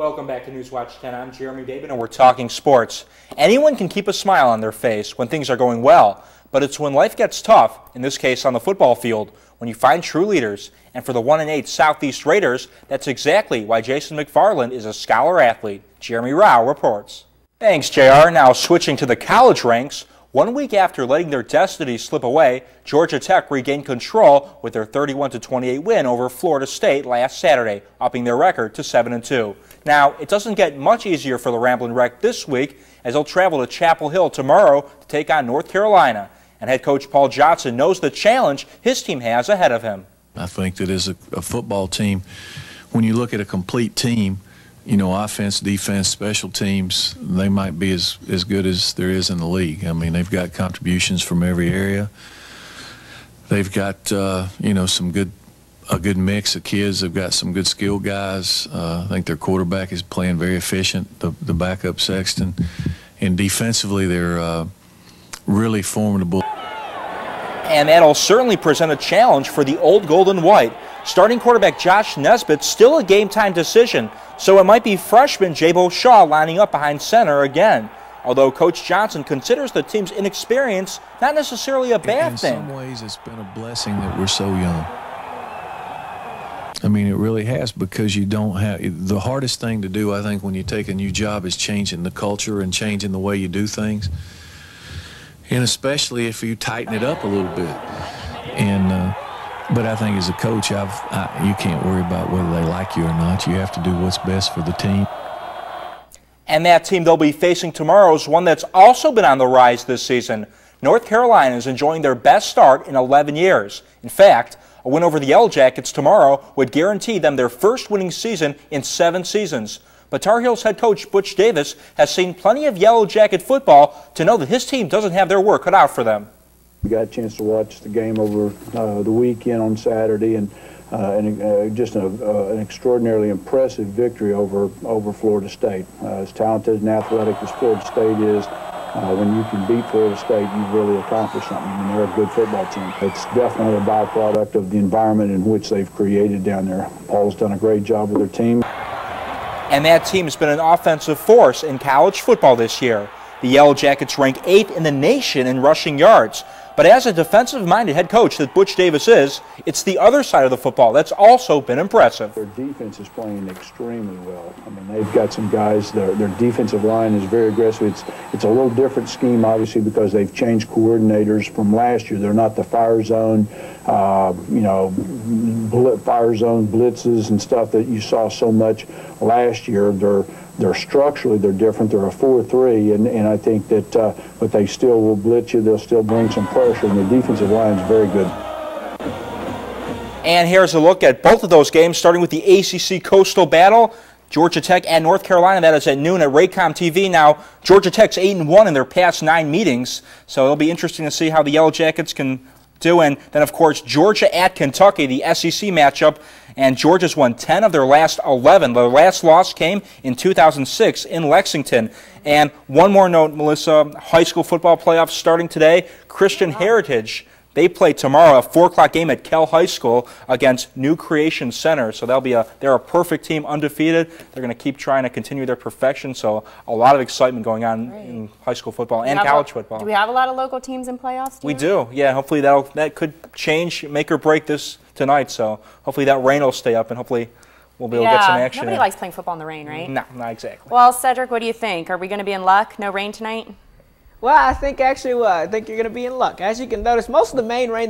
Welcome back to Newswatch 10. I'm Jeremy David, and we're talking sports. Anyone can keep a smile on their face when things are going well, but it's when life gets tough, in this case on the football field, when you find true leaders. And for the 1-8 Southeast Raiders, that's exactly why Jason McFarland is a scholar athlete. Jeremy Rao reports. Thanks, JR. Now switching to the college ranks. 1 week after letting their destiny slip away, Georgia Tech regained control with their 31-28 win over Florida State last Saturday, upping their record to 7-2. Now, it doesn't get much easier for the Ramblin' Wreck this week, as they'll travel to Chapel Hill tomorrow to take on North Carolina. And head coach Paul Johnson knows the challenge his team has ahead of him. I think that as a football team, when you look at a complete team, you know, offense, defense, special teams, they might be as good as there is in the league. I mean, they've got contributions from every area. They've got, you know, a good mix of kids. They've got some good skill guys. I think their quarterback is playing very efficient, the backup Sexton. And defensively, they're really formidable. And that'll certainly present a challenge for the old gold and white. Starting quarterback Josh Nesbitt still a game-time decision, so it might be freshman Jabo Shaw lining up behind center again. Although Coach Johnson considers the team's inexperience not necessarily a bad thing. In some ways, it's been a blessing that we're so young. I mean, it really has, because you don't have – the hardest thing to do, I think, when you take a new job is changing the culture and changing the way you do things. And especially if you tighten it up a little bit. And but I think as a coach, you can't worry about whether they like you or not. You have to do what's best for the team. And that team they'll be facing tomorrow is one that's also been on the rise this season. North Carolina is enjoying their best start in 11 years. In fact, a win over the Yellow Jackets tomorrow would guarantee them their first winning season in 7 seasons. But Tar Heels head coach Butch Davis has seen plenty of Yellow Jacket football to know that his team doesn't have their work cut out for them. We got a chance to watch the game over the weekend on Saturday, and just an extraordinarily impressive victory over Florida State. As talented and athletic as Florida State is, when you can beat Florida State, you've really accomplished something. I mean, they're a good football team. It's definitely a byproduct of the environment in which they've created down there. Paul's done a great job with their team. And that team has been an offensive force in college football this year. The Yellow Jackets rank 8th in the nation in rushing yards. But as a defensive-minded head coach that Butch Davis is, it's the other side of the football that's also been impressive. Their defense is playing extremely well. I mean, they've got some guys, their defensive line is very aggressive. It's a little different scheme, obviously, because they've changed coordinators from last year. They're not the fire zone, you know, fire zone blitzes and stuff that you saw so much last year. They're structurally, they're different. They're a 4-3, and I think that, but they still will blitz you. They'll still bring some pressure, and the defensive line is very good. And here's a look at both of those games, starting with the ACC Coastal Battle. Georgia Tech and North Carolina, that is at noon at Raycom TV. Now, Georgia Tech's 8-1 in their past 9 meetings, so it'll be interesting to see how the Yellow Jackets can do. And then, of course, Georgia at Kentucky, the SEC matchup, and Georgia's won 10 of their last 11. Their last loss came in 2006 in Lexington. And one more note, Melissa, high school football playoffs starting today. Christian Heritage, they play tomorrow, a 4 o'clock game at Kell High School against New Creation Center. So they're a perfect team, undefeated. They're going to keep trying to continue their perfection. So a lot of excitement going on in high school football and college football. Do we have a lot of local teams in playoffs? We do, yeah. Hopefully that could change, make or break this tonight. So hopefully that rain will stay up, and hopefully we'll be able to get some action. Nobody likes playing football in the rain, right? No, not exactly. Well, Cedric, what do you think? Are we going to be in luck? No rain tonight? Well, I think actually, I think you're going to be in luck. As you can notice, most of the main rain that